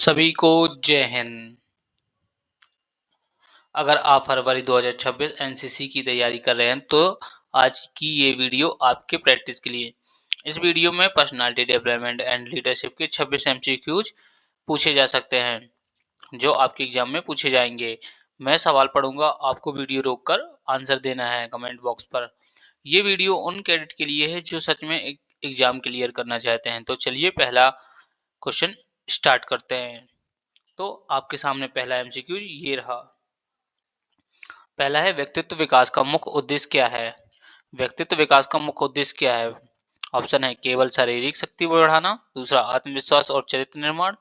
सभी को जय हिंद। अगर आप फरवरी 2026 एनसीसी की तैयारी कर रहे हैं तो आज की ये वीडियो आपके प्रैक्टिस के लिए। इस वीडियो में पर्सनालिटी डेवलपमेंट एंड लीडरशिप के 26 एमसीक्यूज पूछे जा सकते हैं जो आपके एग्जाम में पूछे जाएंगे। मैं सवाल पढ़ूंगा, आपको वीडियो रोककर आंसर देना है कमेंट बॉक्स पर। ये वीडियो उन कैडेट के लिए है जो सच में एग्जाम क्लियर करना चाहते हैं। तो चलिए पहला क्वेश्चन स्टार्ट करते हैं। तो आपके सामने पहला एमसीक्यू ये रहा। पहला है, व्यक्तित्व विकास का मुख्य उद्देश्य क्या है? व्यक्तित्व विकास का मुख्य उद्देश्य क्या है? ऑप्शन है केवल शारीरिक शक्ति बढ़ाना, दूसरा आत्मविश्वास और चरित्र निर्माण,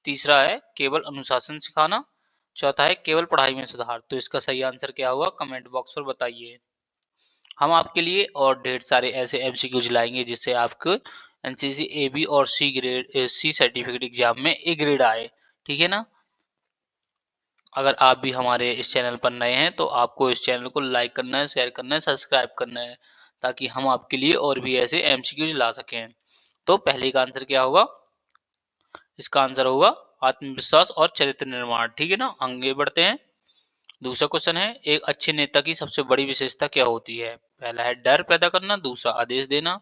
तीसरा है केवल अनुशासन सिखाना, चौथा है केवल पढ़ाई में सुधार। तो इसका सही आंसर क्या होगा कमेंट बॉक्स पर बताइए। हम आपके लिए और ढेर सारे ऐसे एमसीक्यूज लाएंगे जिससे आपको एनसीसी ए बी और C grade C certificate exam में ए ग्रेड आए। ठीक है ना। अगर आप भी हमारे इस चैनल पर नए हैं तो आपको इस चैनल को लाइक करना है, शेयर करना है, सब्सक्राइब करना है ताकि हम आपके लिए और भी ऐसे एमसीक्यूज ला सकें। तो पहले का आंसर क्या होगा? इसका आंसर होगा आत्मविश्वास और चरित्र निर्माण। ठीक है ना। आगे बढ़ते हैं। दूसरा क्वेश्चन है, एक अच्छे नेता की सबसे बड़ी विशेषता क्या होती है? पहला है डर पैदा करना, दूसरा आदेश देना,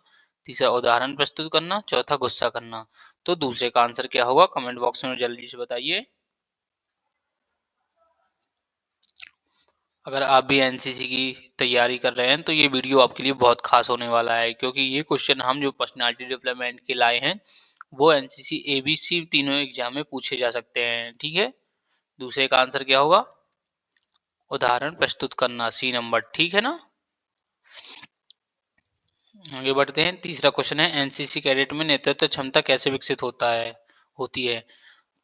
तीसरा उदाहरण प्रस्तुत करना, चौथा गुस्सा करना। तो दूसरे का आंसर क्या होगा कमेंट बॉक्स में जल्दी से बताइए। अगर आप भी एनसीसी की तैयारी कर रहे हैं तो ये वीडियो आपके लिए बहुत खास होने वाला है, क्योंकि ये क्वेश्चन हम जो पर्सनालिटी डेवलपमेंट के लाए हैं वो एनसीसी एबीसी तीनों एग्जाम में पूछे जा सकते हैं। ठीक है। दूसरे का आंसर क्या होगा? उदाहरण प्रस्तुत करना, सी नंबर। ठीक है ना। आगे बढ़ते हैं। तीसरा क्वेश्चन है, एनसीसी कैडेट में नेतृत्व क्षमता कैसे विकसित होती है?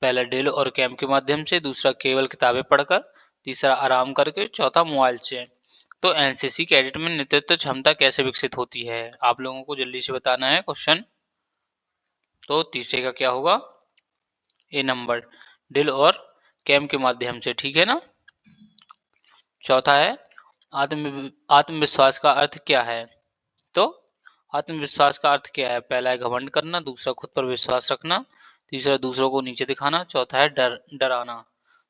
पहला ड्रिल और कैंप के माध्यम से, दूसरा केवल किताबें पढ़कर, तीसरा आराम करके, चौथा मोबाइल से। तो एनसीसी कैडेट में नेतृत्व क्षमता कैसे विकसित होती है? आप लोगों को जल्दी से बताना है क्वेश्चन। तो तीसरे का क्या होगा? ए नंबर, ड्रिल और कैंप के माध्यम से। ठीक है ना। चौथा है, आत्मविश्वास का अर्थ क्या है? तो आत्मविश्वास का अर्थ क्या है? पहला है घमंड करना, दूसरा खुद पर विश्वास रखना, तीसरा दूसरों को नीचे दिखाना, चौथा है डराना।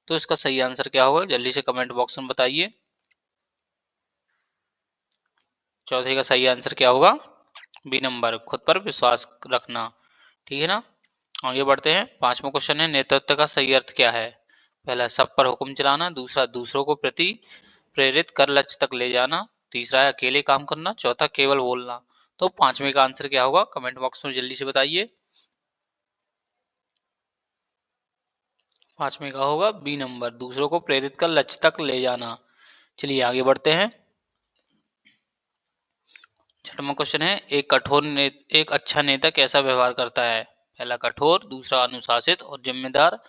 तो इसका सही आंसर क्या होगा जल्दी से कमेंट बॉक्स में बताइए। चौथे का सही आंसर क्या होगा? बी नंबर, खुद पर विश्वास रखना। ठीक है ना। आगे बढ़ते हैं। पांचवा क्वेश्चन है, नेतृत्व का सही अर्थ क्या है? पहला सब पर हुक्म चलाना, दूसरा दूसरों को प्रति प्रेरित कर लक्ष्य तक ले जाना, तीसरा है अकेले काम करना, चौथा केवल बोलना। तो पांचवे का आंसर क्या होगा कमेंट बॉक्स में जल्दी से बताइए। पांचवे का होगा बी नंबर, दूसरों को प्रेरित कर लक्ष्य तक ले जाना। चलिए आगे बढ़ते हैं। छठवां क्वेश्चन है, एक अच्छा नेता कैसा व्यवहार करता है? पहला कठोर, दूसरा अनुशासित और जिम्मेदार,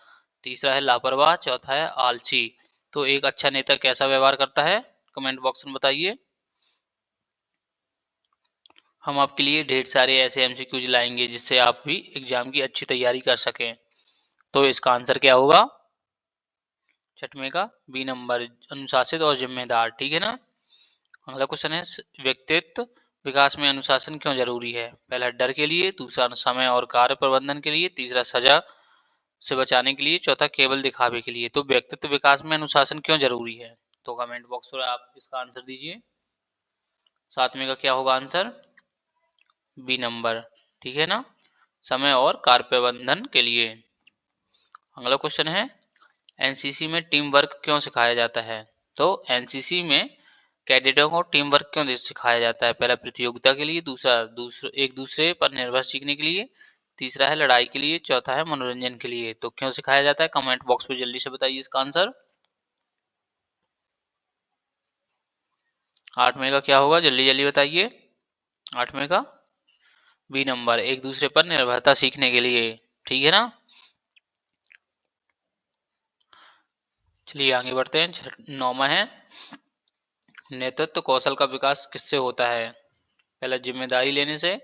तीसरा है लापरवाह, चौथा है आलसी। तो एक अच्छा नेता कैसा व्यवहार करता है कमेंट बॉक्स में बताइए। हम आपके लिए ढेर सारे ऐसे एमसीक्यूज लाएंगे जिससे आप भी एग्जाम की अच्छी तैयारी कर सकें। तो इसका आंसर क्या होगा छठवें का? बी नंबर, अनुशासित और जिम्मेदार। ठीक है ना। अगला क्वेश्चन है, व्यक्तित्व विकास में अनुशासन क्यों जरूरी है? पहला डर के लिए, दूसरा समय और कार्य प्रबंधन के लिए, तीसरा सजा से बचाने के लिए, चौथा केवल दिखावे के लिए। तो व्यक्तित्व विकास में अनुशासन क्यों जरूरी है? तो कमेंट बॉक्स पर आप इसका आंसर दीजिए। सातवें का क्या होगा आंसर? B number. ठीक है ना, समय और कार्य प्रबंधन के लिए। अगला क्वेश्चन है, एनसीसी में टीम वर्क क्यों सिखाया जाता है? तो एनसीसी में कैडेटों को टीम वर्क क्यों सिखाया जाता है? पहला प्रतियोगिता के लिए, दूसरा एक दूसरे पर निर्भर सीखने के लिए, तीसरा है लड़ाई के लिए, चौथा है मनोरंजन के लिए। तो क्यों सिखाया जाता है कमेंट बॉक्स में जल्दी से बताइए इसका आंसर। आठवें का क्या होगा जल्दी जल्दी बताइए। आठवें का बी नंबर, एक दूसरे पर निर्भरता सीखने के लिए। ठीक है ना। चलिए आगे बढ़ते हैं। नौवां है, नेतृत्व कौशल का विकास किससे होता है? पहला जिम्मेदारी लेने से,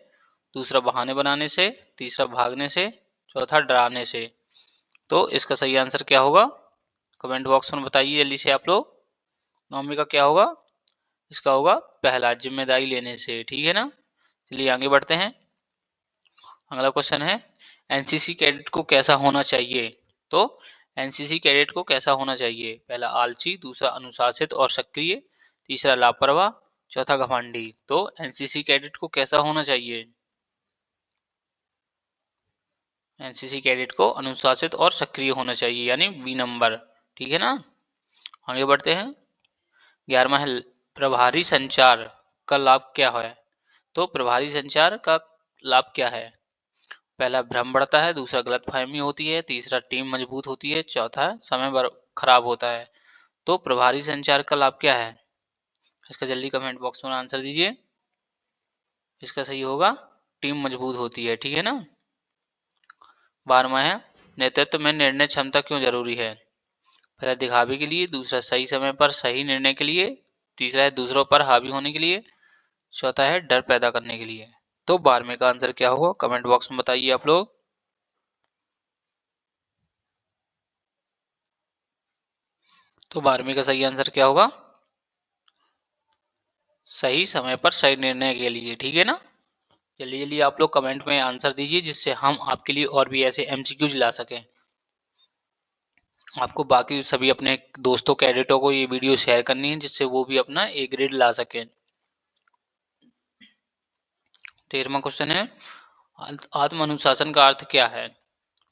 दूसरा बहाने बनाने से, तीसरा भागने से, चौथा डराने से। तो इसका सही आंसर क्या होगा कमेंट बॉक्स में बताइए जल्दी से आप लोग। नौवीं का क्या होगा? इसका होगा पहला, जिम्मेदारी लेने से। ठीक है ना। चलिए आगे बढ़ते हैं। अगला क्वेश्चन है, एनसीसी कैडेट को कैसा होना चाहिए? तो एनसीसी कैडेट को कैसा होना चाहिए? पहला आलसी, दूसरा अनुशासित और सक्रिय, तीसरा लापरवाह, चौथा घमंडी। तो एनसीसी कैडेट को कैसा होना चाहिए? एनसीसी कैडेट को अनुशासित और सक्रिय होना चाहिए, यानी बी नंबर। ठीक है ना। आगे बढ़ते हैं। 11वां है प्रभारी संचार का लाभ क्या है? तो प्रभारी संचार का लाभ क्या है? पहला भ्रम बढ़ता है, दूसरा गलतफहमी होती है, तीसरा टीम मजबूत होती है, चौथा समय खराब होता है। तो प्रभारी संचार का लाभ क्या है? इसका जल्दी कमेंट बॉक्स में आंसर दीजिए। इसका सही होगा टीम मजबूत होती है। ठीक है ना। 12वां है नेतृत्व में निर्णय क्षमता क्यों जरूरी है? पहला दिखावे के लिए, दूसरा सही समय पर सही निर्णय के लिए, तीसरा है दूसरों पर हावी होने के लिए, चौथा है डर पैदा करने के लिए। तो 12वें का आंसर क्या होगा कमेंट बॉक्स में बताइए आप लोग। तो 12वें का सही आंसर क्या होगा? सही समय पर सही निर्णय के लिए। ठीक है ना। जल्दी जल्दी आप लोग कमेंट में आंसर दीजिए, जिससे हम आपके लिए और भी ऐसे एमसीक्यूज ला सकें। आपको बाकी सभी अपने दोस्तों कैडेटों को ये वीडियो शेयर करनी है, जिससे वो भी अपना ए ग्रेड ला सकें। 13वां क्वेश्चन है आत्म अनुशासन का अर्थ क्या है?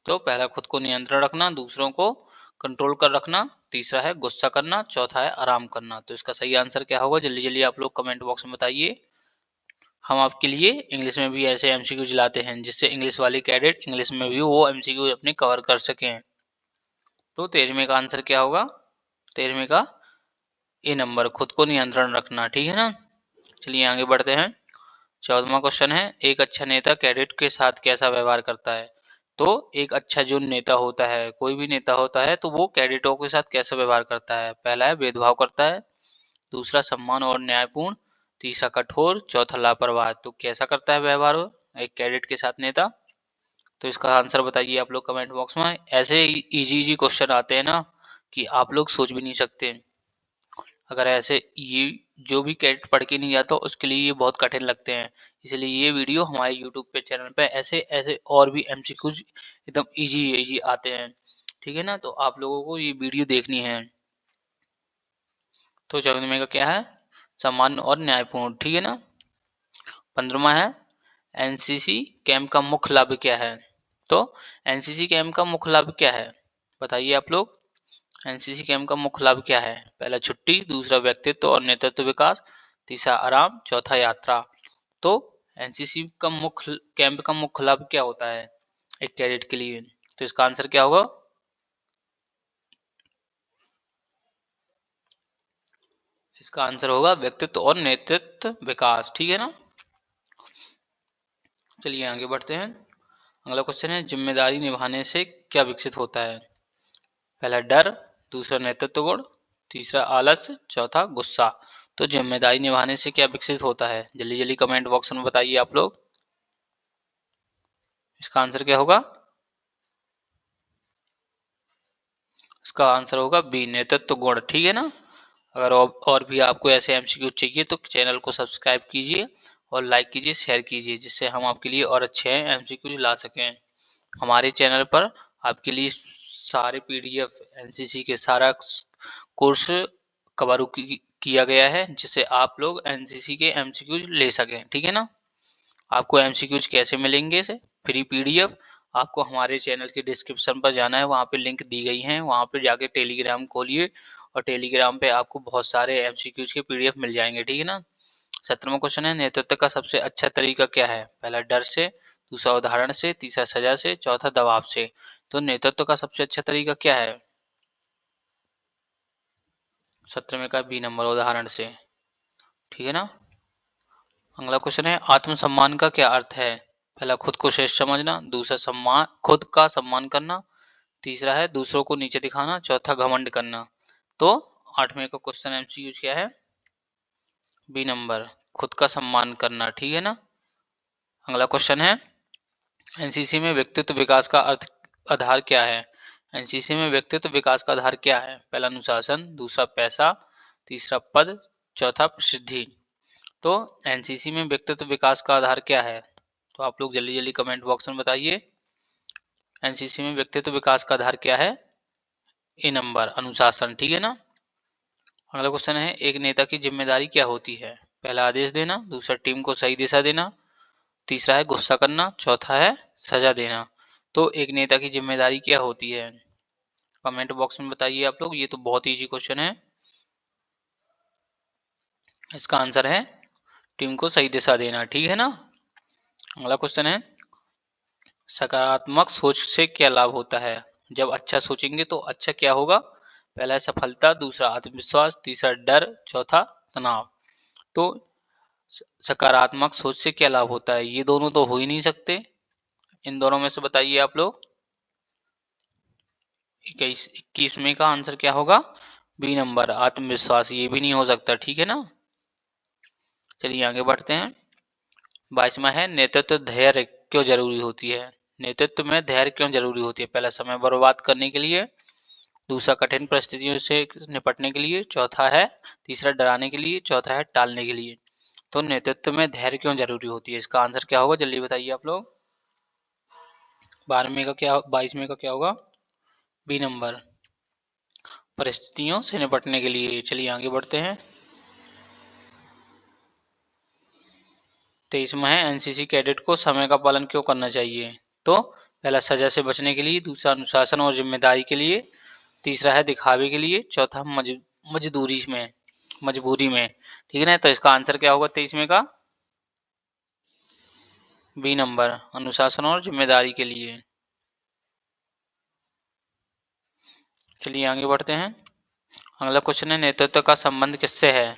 तो पहला खुद को नियंत्रण रखना, दूसरों को कंट्रोल कर रखना, तीसरा है गुस्सा करना, चौथा है आराम करना। तो इसका सही आंसर क्या होगा? जल्दी जल्दी आप लोग कमेंट बॉक्स में बताइए। हम आपके लिए इंग्लिश में भी ऐसे एमसीक्यूज लाते हैं, जिससे इंग्लिश वाले कैडेट इंग्लिश में भी वो एमसीक्यूज अपने कवर कर सकें। तो 13वें का आंसर क्या होगा? 13वें का ए नंबर, खुद को नियंत्रण रखना। ठीक है ना। चलिए आगे बढ़ते हैं। 14वां क्वेश्चन है एक अच्छा नेता कैडेट के साथ कैसा व्यवहार करता है? तो एक अच्छा जो नेता होता है, कोई भी नेता होता है, तो वो कैडेटों के साथ कैसा व्यवहार करता है? पहला है भेदभाव करता है, दूसरा सम्मान और न्यायपूर्ण, तीसरा कठोर, चौथा लापरवाह। तो कैसा करता है व्यवहार एक कैडेट के साथ नेता? तो इसका आंसर बताइए आप लोग कमेंट बॉक्स में। ऐसे इजी इजी क्वेश्चन आते हैं ना कि आप लोग सोच भी नहीं सकते। अगर ऐसे ये जो भी कैडेट पढ़ के नहीं जाता उसके लिए ये बहुत कठिन लगते हैं। इसलिए ये वीडियो हमारे यूट्यूब पे चैनल पे ऐसे ऐसे और भी एमसीक्यूज एकदम इजी इजी आते हैं। ठीक है ना। तो आप लोगों को ये वीडियो देखनी है। तो 14वें का क्या है? सम्मान और न्यायपूर्ण। ठीक है ना। 15वां है एनसीसी कैंप का मुख्य लाभ क्या है? तो एनसीसी कैंप का मुख्य लाभ क्या है? बताइए आप लोग। एनसीसी कैंप का मुख्य लाभ क्या है? पहला छुट्टी, दूसरा व्यक्तित्व और नेतृत्व विकास, तीसरा आराम, चौथा यात्रा। तो एनसीसी का मुख्य कैंप का मुख्य लाभ क्या होता है एक कैडेट के लिए? तो इसका आंसर क्या होगा? इसका आंसर होगा व्यक्तित्व और नेतृत्व विकास। ठीक है ना। चलिए आगे बढ़ते हैं। अगला क्वेश्चन है जिम्मेदारी निभाने से क्या विकसित होता है? पहला डर, दूसरा नेतृत्व गुण, तीसरा आलस्य, चौथा गुस्सा। तो जिम्मेदारी निभाने से क्या विकसित होता है? जल्दी जल्दी कमेंट बॉक्स में बताइए आप लोग। इसका आंसर क्या होगा? इसका आंसर होगा बी नेतृत्व गुण। ठीक है ना। अगर और भी आपको ऐसे एमसीक्यू चाहिए तो चैनल को सब्सक्राइब कीजिए और लाइक कीजिए, शेयर कीजिए, जिससे हम आपके लिए और अच्छे एमसीक्यू ला सकें। हमारे चैनल पर आपके लिए सारे पीडीएफ एनसीसी के सारा कोर्स कवर किया गया है, जिससे आप लोग एनसीसी के एमसीक्यूज ले सकें। ठीक है ना। आपको एमसीक्यूज कैसे मिलेंगे? से फ्री पीडीएफ आपको हमारे चैनल के डिस्क्रिप्शन पर जाना है, वहाँ पे लिंक दी गई है, वहाँ पे जाके टेलीग्राम खोलिए और टेलीग्राम पे आपको बहुत सारे एमसीक्यूज के पीडीएफ मिल जाएंगे। ठीक है ना। 17वां क्वेश्चन है नेतृत्व का सबसे अच्छा तरीका क्या है? पहला डर से, दूसरा उदाहरण से, तीसरा सजा से, चौथा दबाव से। तो नेतृत्व का सबसे अच्छा तरीका क्या है? 17वें का बी नंबर, उदाहरण से। ठीक है ना। अगला क्वेश्चन है आत्मसम्मान का क्या अर्थ है? पहला खुद को श्रेष्ठ समझना, दूसरा सम्मान खुद का सम्मान करना, तीसरा है दूसरों को नीचे दिखाना, चौथा घमंड करना। तो 8वें का क्वेश्चन एमसीक्यू क्या है? बी नंबर, खुद का सम्मान करना। ठीक है ना। अगला क्वेश्चन है एनसीसी में व्यक्तित्व विकास का अर्थ आधार क्या है? एनसीसी में व्यक्तित्व विकास का आधार क्या है? पहला अनुशासन, दूसरा पैसा, तीसरा पद, चौथा प्रसिद्धि। तो एनसीसी में व्यक्तित्व विकास का आधार क्या है? तो आप लोग जल्दी जल्दी कमेंट बॉक्स में बताइए। एनसीसी में व्यक्तित्व विकास का आधार क्या है? ए नंबर, अनुशासन। ठीक है ना। अगला क्वेश्चन है, एक नेता की जिम्मेदारी क्या होती है? पहला आदेश देना, दूसरा टीम को सही दिशा देना, तीसरा है गुस्सा करना, चौथा है सजा देना। तो एक नेता की जिम्मेदारी क्या होती है? कमेंट बॉक्स में बताइए आप लोग। ये तो बहुत इजी क्वेश्चन है। इसका आंसर है टीम को सही दिशा देना। ठीक है ना। अगला क्वेश्चन है, सकारात्मक सोच से क्या लाभ होता है? जब अच्छा सोचेंगे तो अच्छा क्या होगा? पहला है सफलता, दूसरा आत्मविश्वास, तीसरा डर, चौथा तनाव। तो सकारात्मक सोच से क्या लाभ होता है? ये दोनों तो हो ही नहीं सकते। इन दोनों में से बताइए आप लोग। 21वें का आंसर क्या होगा? बी नंबर, आत्मविश्वास। ये भी नहीं हो सकता। ठीक है ना। चलिए आगे बढ़ते हैं। 22वां है, नेतृत्व धैर्य क्यों जरूरी होती है? नेतृत्व में धैर्य क्यों जरूरी होती है? पहला समय बर्बाद करने के लिए, दूसरा कठिन परिस्थितियों से निपटने के लिए, चौथा है तीसरा डराने के लिए, चौथा है टालने के लिए। तो नेतृत्व में धैर्य क्यों जरूरी होती है? इसका आंसर क्या होगा? जल्दी बताइए आप लोग। 22वें का क्या होगा? बी नंबर, परिस्थितियों से निपटने के लिए। चलिए आगे बढ़ते हैं। 23वां है, एनसीसी कैडेट को समय का पालन क्यों करना चाहिए? तो पहला सजा से बचने के लिए, दूसरा अनुशासन और जिम्मेदारी के लिए, तीसरा है दिखावे के लिए, चौथा मजबूरी में। ठीक है ना। तो इसका आंसर क्या होगा 23वें का? बी नंबर, अनुशासन और जिम्मेदारी के लिए। चलिए आगे बढ़ते हैं। अगला क्वेश्चन है, नेतृत्व का संबंध किससे है?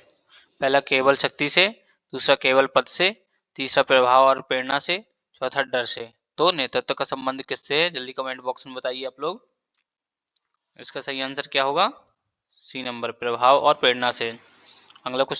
पहला केवल शक्ति से, दूसरा केवल पद से, तीसरा प्रभाव और प्रेरणा से, चौथा डर से। तो नेतृत्व का संबंध किससे है? जल्दी कमेंट बॉक्स में बताइए आप लोग। इसका सही आंसर क्या होगा? सी नंबर, प्रभाव और प्रेरणा से। अगला क्वेश्चन